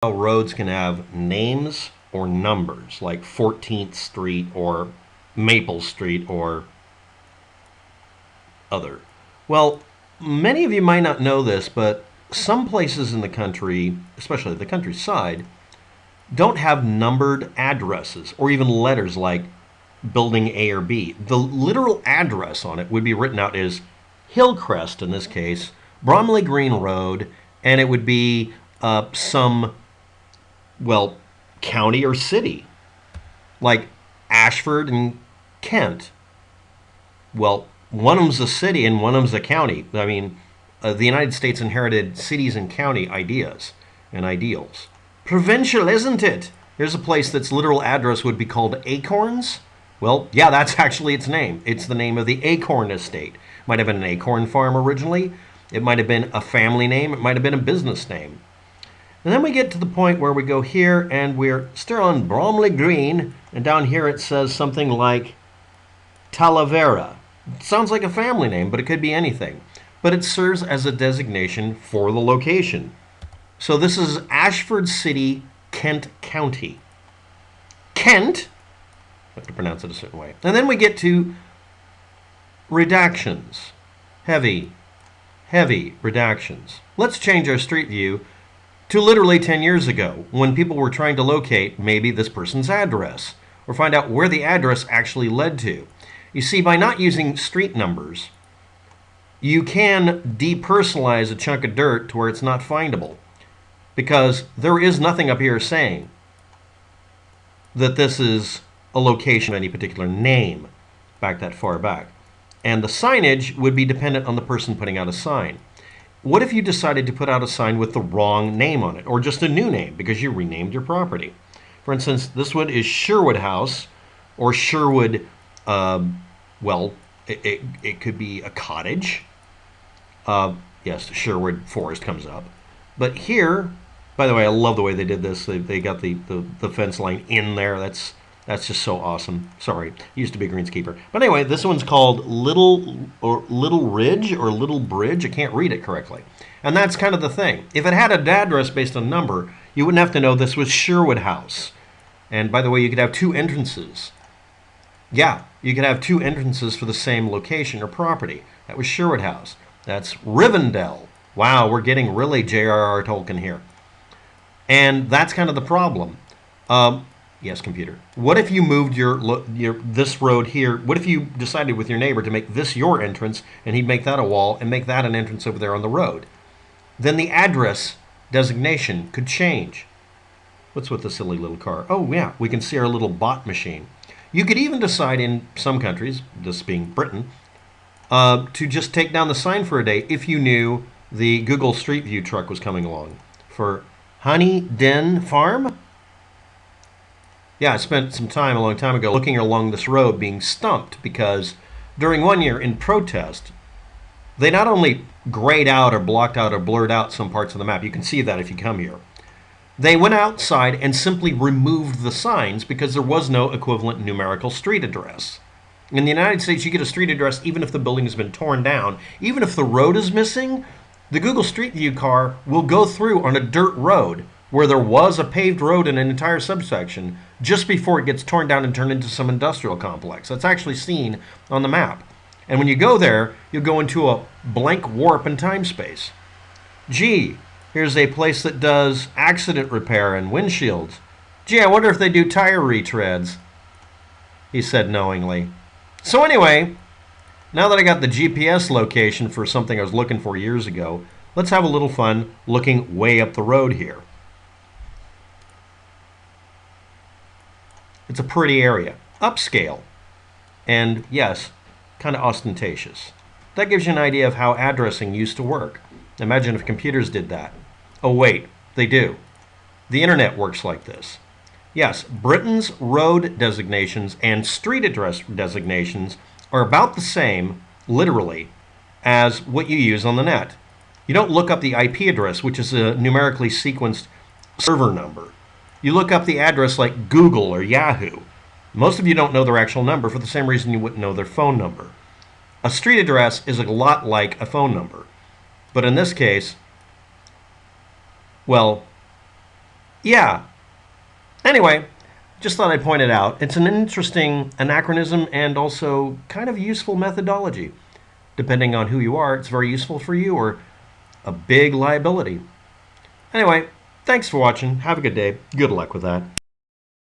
how roads can have names or numbers, like 14th Street or Maple Street or other. Well, many of you might not know this, but some places in the country, especially the countryside, don't have numbered addresses or even letters like building A or B. The literal address on it would be written out as Hillcrest, in this case, Bromley Green Road, and it would be some, well, county or city, like Ashford and Kent. Well, one of them's a city and one of them's a county. I mean, the United States inherited cities and county ideas and ideals. Provincial, isn't it? Here's a place that's literal address would be called Acorns. Well, yeah, that's actually its name. It's the name of the Acorn Estate. Might have been an acorn farm originally. It might have been a family name. It might have been a business name. And then we get to the point where we go here and we're still on Bromley Green. And down here it says something like Talavera. It sounds like a family name, but it could be anything. But it serves as a designation for the location. So this is Ashford City, Kent County. Kent, I have to pronounce it a certain way. And then we get to redactions. Heavy redactions. Let's change our street view to literally 10 years ago, when people were trying to locate maybe this person's address, or find out where the address actually led to. You see, by not using street numbers, you can depersonalize a chunk of dirt to where it's not findable, because there is nothing up here saying that this is a location of any particular name back that far back. And the signage would be dependent on the person putting out a sign. What if you decided to put out a sign with the wrong name on it, or just a new name because you renamed your property? For instance, this one is Sherwood House, or Sherwood, well, it could be a cottage. Yes, Sherwood Forest comes up. But here, by the way, I love the way they did this. They got the fence line in there. That's just so awesome. Sorry, used to be a greenskeeper. But anyway, this one's called Little Ridge or Little Bridge. I can't read it correctly. And that's kind of the thing. If it had an address based on number, you wouldn't have to know this was Sherwood House. And by the way, you could have two entrances. Yeah, you could have two entrances for the same location or property. That was Sherwood House. That's Rivendell. Wow, we're getting really J.R.R. Tolkien here. And that's kind of the problem. Yes, computer. What if you moved your this road here? What if you decided with your neighbor to make this your entrance, and he'd make that a wall, and make that an entrance over there on the road? Then the address designation could change. What's with the silly little car? Oh, yeah, we can see our little bot machine. You could even decide in some countries, this being Britain, to just take down the sign for a day if you knew the Google Street View truck was coming along. For Honey Den Farm? Yeah, I spent some time a long time ago looking along this road being stumped because during one year in protest, they not only grayed out or blocked out or blurred out some parts of the map, you can see that if you come here, they went outside and simply removed the signs because there was no equivalent numerical street address. In the United States, you get a street address even if the building has been torn down. Even if the road is missing, the Google Street View car will go through on a dirt road where there was a paved road in an entire subsection just before it gets torn down and turned into some industrial complex. That's actually seen on the map. And when you go there, you'll go into a blank warp in time space. Gee, here's a place that does accident repair and windshields. Gee, I wonder if they do tire retreads, he said knowingly. So anyway, now that I got the GPS location for something I was looking for years ago, let's have a little fun looking way up the road here. It's a pretty area, upscale, and yes, kind of ostentatious. That gives you an idea of how addressing used to work. Imagine if computers did that. Oh wait, they do. The internet works like this. Yes, Britain's road designations and street address designations are about the same, literally, as what you use on the net. You don't look up the IP address, which is a numerically sequenced server number. You look up the address like Google or Yahoo. Most of you don't know their actual number for the same reason you wouldn't know their phone number. A street address is a lot like a phone number. But in this case, well, Yeah. Anyway, just thought I'd point it out. It's an interesting anachronism and also kind of useful methodology. Depending on who you are, it's very useful for you or a big liability. Anyway, thanks for watching. Have a good day. Good luck with that.